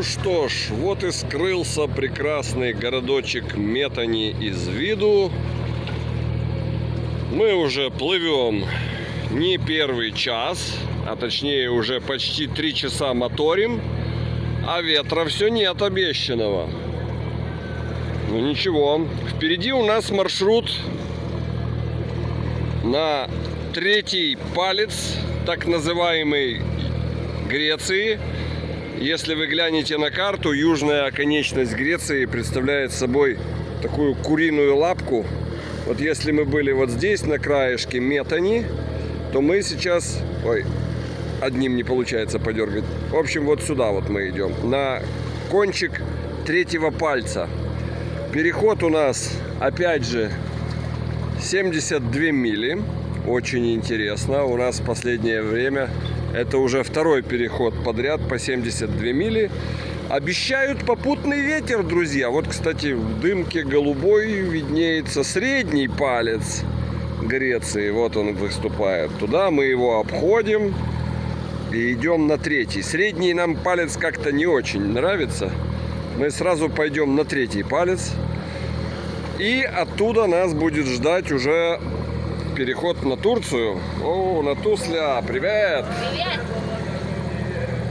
Ну что ж, вот и скрылся прекрасный городочек Метани из виду. Мы уже плывем не первый час, а точнее уже почти 3 часа моторим, а ветра все нет обещанного. Ну ничего, впереди у нас маршрут на 3-й палец так называемой Греции. Если вы глянете на карту, южная оконечность Греции представляет собой такую куриную лапку. Вот если мы были вот здесь, на краешке Метани, то мы сейчас... Ой, одним не получается подергать. В общем, вот сюда вот мы идем. На кончик 3-го пальца. Переход у нас, опять же, 72 мили. Очень интересно. У нас в последнее время... Это уже 2-й переход подряд по 72 мили. Обещают попутный ветер, друзья. Вот, кстати, в дымке голубой виднеется 3-й палец Греции. Вот он выступает. Туда мы его обходим и идем на 3-й. 3-й нам палец как-то не очень нравится. Мы сразу пойдем на 3-й палец. И оттуда нас будет ждать уже... переход на Турцию. О, Натусля, привет! Привет!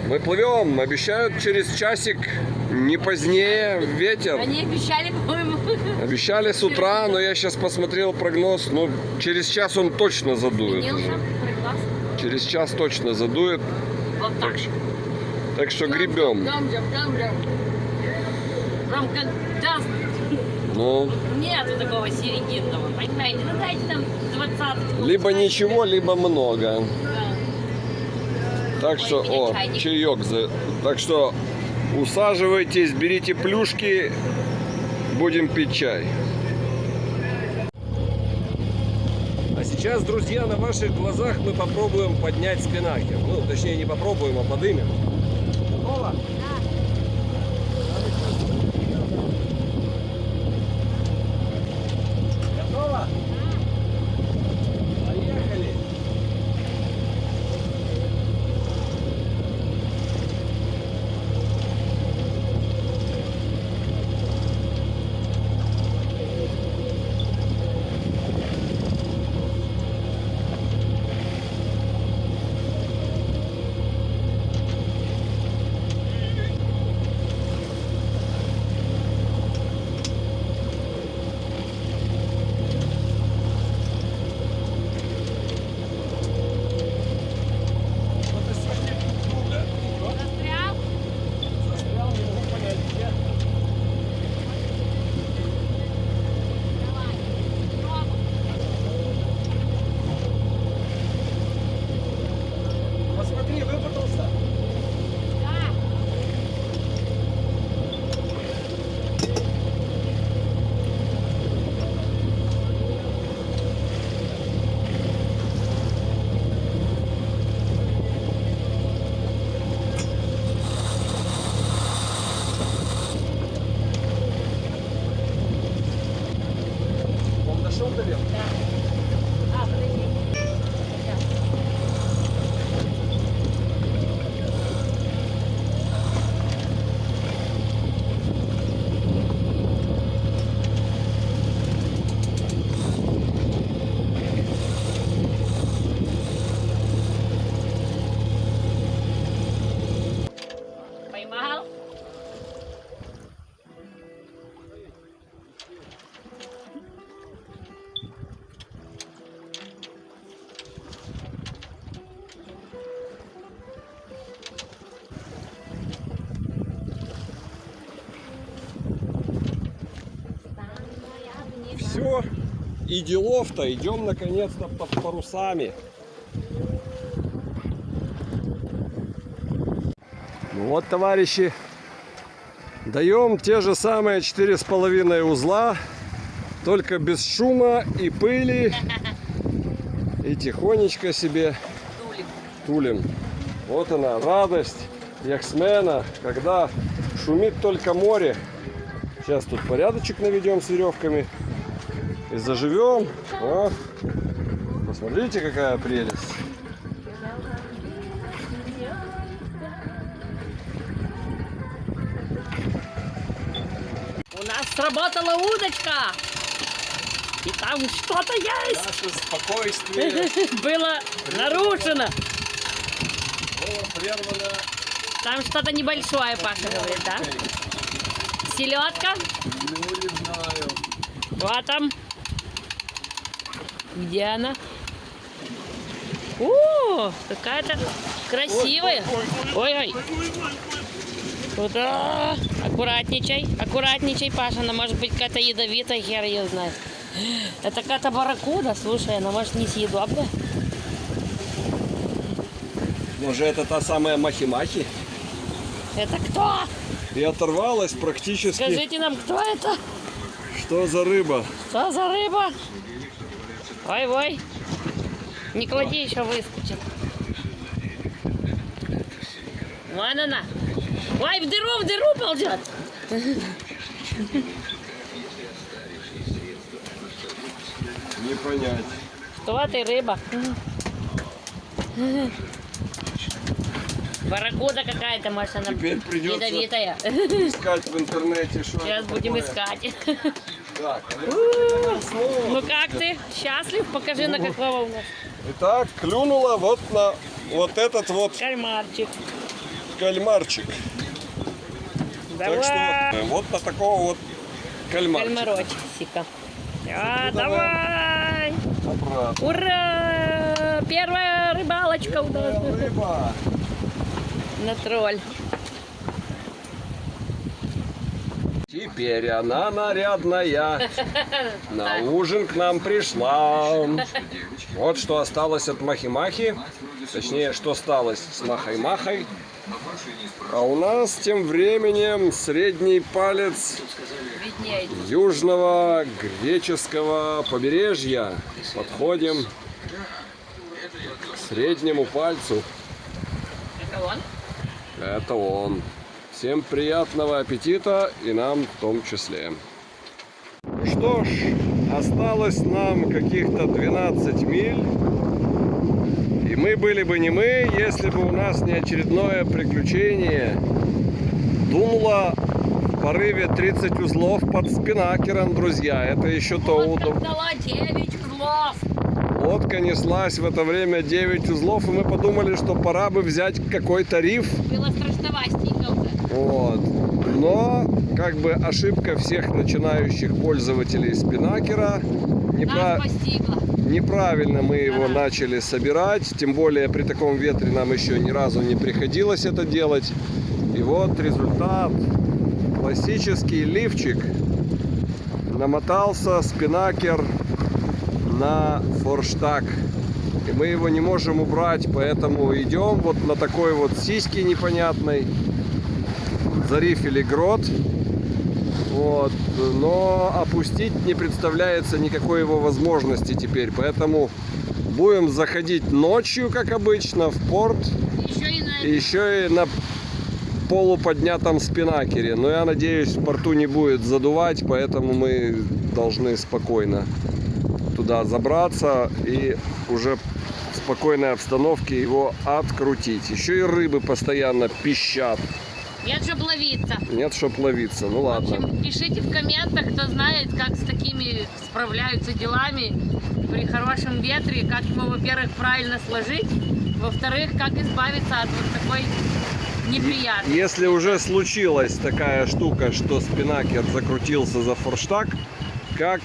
Мы плывем, обещают через часик, не позднее, ветер. Они обещали, по-моему. Обещали с утра, но я сейчас посмотрел прогноз, ну, через час он точно задует. Через час точно задует. Вот так. Так что гребем. Прям как даст. Ну, нету такого серединного, понимаете? Ну дайте там 20. Либо ничего, либо много. Да. Так что, о, чаек. Так что усаживайтесь, берите плюшки, будем пить чай. А сейчас, друзья, на ваших глазах мы попробуем поднять спинахер. Ну, точнее, не попробуем, а подымем. Готово? Готово? Поехали! Поймал? Все, и делов-то, идем наконец-то под парусами. Ну вот, товарищи, даем те же самые 4,5 узла, только без шума и пыли, и тихонечко себе тулим. Вот она, радость яхтсмена, когда шумит только море. Сейчас тут порядочек наведем с веревками и заживем. О, посмотрите, какая прелесть. сработала удочка. И там что-то есть. Наше спокойствие Было нарушено. было прервано. Там что-то небольшое, Паша говорит, да? Селедка. Ну, не знаю. Вот там. Где она? О, какая-то красивая. Ой-ой. Куда? Аккуратничай, аккуратничай, Паша. Она может быть какая-то ядовитая, хер ее знает. Это какая-то барракуда, слушай, она может несъедобная. Может, это та самая махи-махи? Это кто? И оторвалась практически. Скажите нам, кто это? Что за рыба? Что за рыба? Ой-ой. Не клади, еще выскочит. Вон она. Ой, в дыру ползет. Не понять. Кто ты, рыба? Барракуда какая-то, может, она Теперь придется ядовитая. Искать в интернете, что Сейчас это будем такое. искать. Так, Ну как ты? Счастлив? Покажи, на какого у нас итак, клюнула вот на вот этот вот кальмарчик. кальмарчик. Так Давай. что вот на такого вот кальмарчика. Кальмарочка. А, Ну, давай! Обратно. Ура! Первая рыбалочка у нас Рыба. на тролль. Теперь она нарядная. На ужин к нам пришла. Вот что осталось от махи-махи. Точнее, что осталось с махой-махой. А у нас тем временем средний палец Виднеет. южного греческого побережья. Подходим к среднему пальцу. Это он? Это он. Всем приятного аппетита и нам в том числе. Что ж, осталось нам каких-то 12 миль. И мы были бы не мы, если бы у нас не очередное приключение. Дунуло в порыве 30 узлов под спинакером, друзья. Это еще то Лодка удобно. дала 9 узлов. Лодка неслась в это время 9 узлов, и мы подумали, что пора бы взять какой-то риф. Было страшновастенько уже. Вот. Но как бы ошибка всех начинающих пользователей спинакера. Нас постигла. Неправильно мы его начали собирать. Тем более при таком ветре нам еще ни разу не приходилось это делать. И вот результат. Классический лифчик. Намотался спинакер на форштаг. И мы его не можем убрать, поэтому идем вот на такой вот сиське непонятной. Зарифили грот. Вот. Но опустить не представляется никакой его возможности теперь. Поэтому будем заходить ночью, как обычно, в порт. Еще и на полуподнятом спинакере. Но я надеюсь, в порту не будет задувать, поэтому мы должны спокойно туда забраться и уже в спокойной обстановке его открутить. Еще и рыбы постоянно пищат. Нет, чтоб ловиться. Нет, чтоб ловиться. Ну В ладно. общем, пишите в комментах, кто знает, как с такими справляются делами при хорошем ветре, как его, во-первых, правильно сложить, во-вторых, как избавиться от вот такой неприятности. Если уже случилась такая штука, что спинакер закрутился за форштаг, как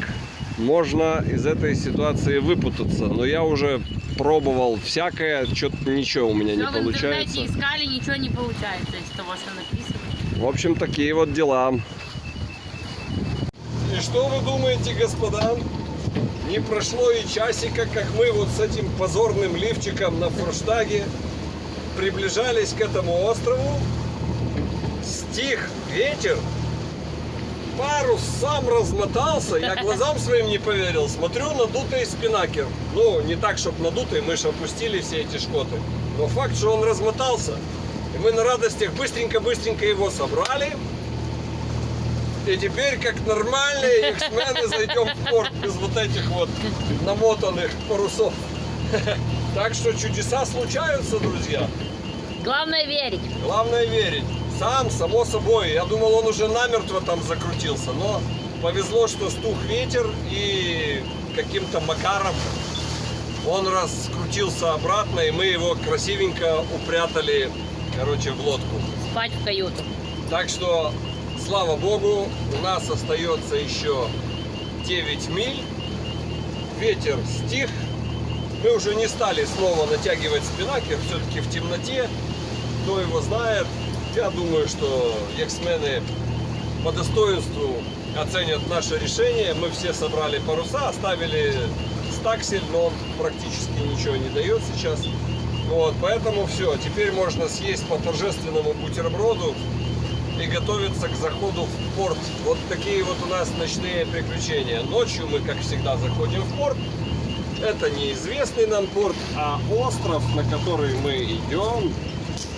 можно из этой ситуации выпутаться? Но я уже пробовал всякое, что-то ничего у меня не Всё в получается. интернете искали, ничего не получается из того, что написано. В общем, такие вот дела. И что вы думаете, господа? Не прошло и часика, как мы вот с этим позорным лифчиком на форштаге приближались к этому острову. Стих ветер. Парус сам размотался, я глазам своим не поверил. Смотрю, надутый спинакер. Ну, не так, чтобы надутый, мы же опустили все эти шкоты. Но факт, что он размотался. И мы на радостях быстренько-быстренько его собрали. И теперь, как нормальные иксмены, зайдем в порт без вот этих вот намотанных парусов. Так что чудеса случаются, друзья. Главное верить. Главное верить. Само собой. Я думал, он уже намертво там закрутился, но Повезло, что стух ветер, и каким-то макаром он раскрутился обратно, и мы его красивенько упрятали, короче, в лодку. Спать в каюту. Так что, слава богу, у нас остается еще 9 миль. Ветер стих. Мы уже не стали снова натягивать спиннакер, все-таки в темноте. Кто его знает, я думаю, что яхтсмены по достоинству оценят наше решение. Мы все собрали паруса, оставили стаксель, но он практически ничего не дает сейчас. Вот, поэтому все, теперь можно съесть по торжественному бутерброду и готовиться к заходу в порт. Вот такие вот у нас ночные приключения. Ночью мы, как всегда, заходим в порт. Это неизвестный нам порт, а остров, на который мы идем,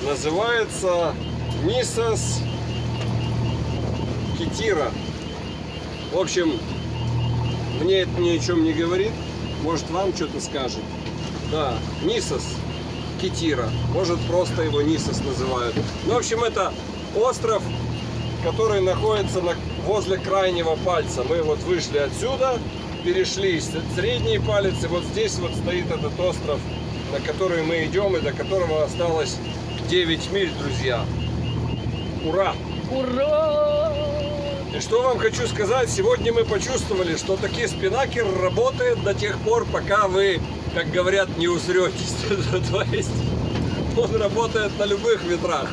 называется Нисос Китира. В общем, мне это ни о чем не говорит. Может, вам что-то скажет. Да, Нисос Китира. Может, просто его Нисос называют. Ну, в общем, это остров, который находится возле крайнего пальца. Мы вот вышли отсюда, перешли средний палец, и вот здесь вот стоит этот остров, на который мы идем, и до которого осталось 9 миль, друзья. Ура! Ура! И что вам хочу сказать, сегодня мы почувствовали, что таки спиннакер работает до тех пор, пока вы, как говорят, не усретесь. То есть он работает на любых ветрах.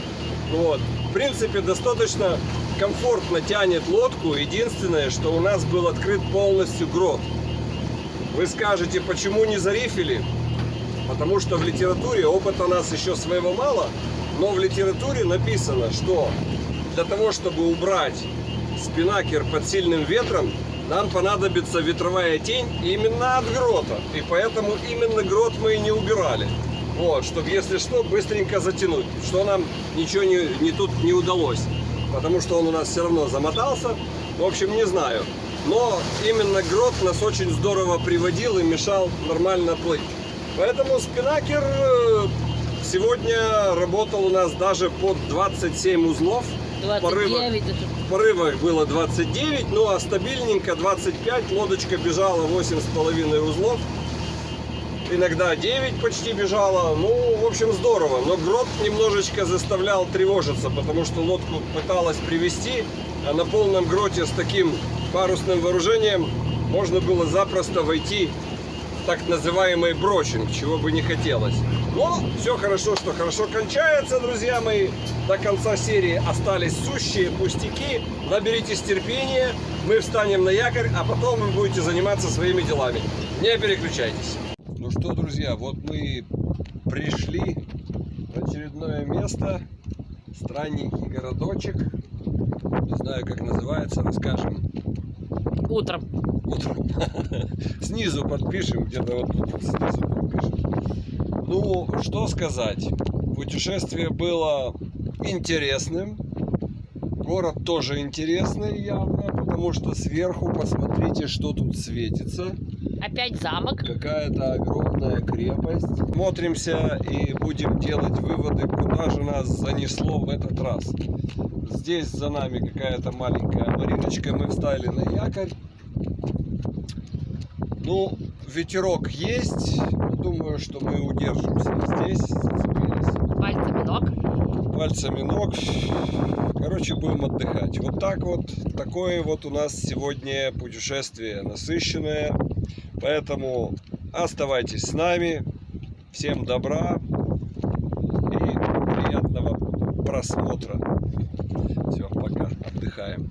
Вот. В принципе, достаточно комфортно тянет лодку. Единственное, что у нас был открыт полностью грот. Вы скажете, почему не зарифили? Потому что в литературе, опыта у нас еще своего мало, но в литературе написано, что для того, чтобы убрать спиннакер под сильным ветром, нам понадобится ветровая тень именно от грота. И поэтому именно грот мы и не убирали. Вот, чтобы, если что, быстренько затянуть. Что нам ничего тут не удалось. Потому что он у нас все равно замотался. В общем, не знаю. Но именно грот нас очень здорово приводил и мешал нормально плыть. Поэтому спиннакер сегодня работал у нас даже под 27 узлов. 29 даже. В порывах было 29, ну а стабильненько 25. Лодочка бежала 8,5 узлов. Иногда 9 почти бежала. Ну, в общем, здорово. Но грот немножечко заставлял тревожиться, потому что лодку пыталась привести, а на полном гроте с таким парусным вооружением можно было запросто войти в так называемый брочинг, чего бы не хотелось. Но все хорошо, что хорошо кончается, друзья мои. До конца серии остались сущие пустяки. Наберитесь терпения, мы встанем на якорь, а потом вы будете заниматься своими делами. Не переключайтесь. Ну что, друзья, вот мы пришли в очередное место. Странненький городочек. Не знаю, как называется, расскажем. Утром. Утром. Снизу подпишем, где-то вот тут снизу подпишем. Ну, что сказать. Путешествие было интересным. Город тоже интересный явно, потому что сверху посмотрите, что тут светится. Опять замок. Какая-то огромная крепость. Смотримся и будем делать выводы, куда же нас занесло в этот раз. Здесь за нами какая-то маленькая мариночка. Мы встали на якорь. Ну, ветерок есть. Думаю, что мы удержимся здесь. Зацепились. Пальцами ног. Пальцами ног. Короче, будем отдыхать. Вот так вот. Такое вот у нас сегодня путешествие насыщенное. Поэтому оставайтесь с нами. Всем добра и приятного просмотра. Все, пока. Отдыхаем.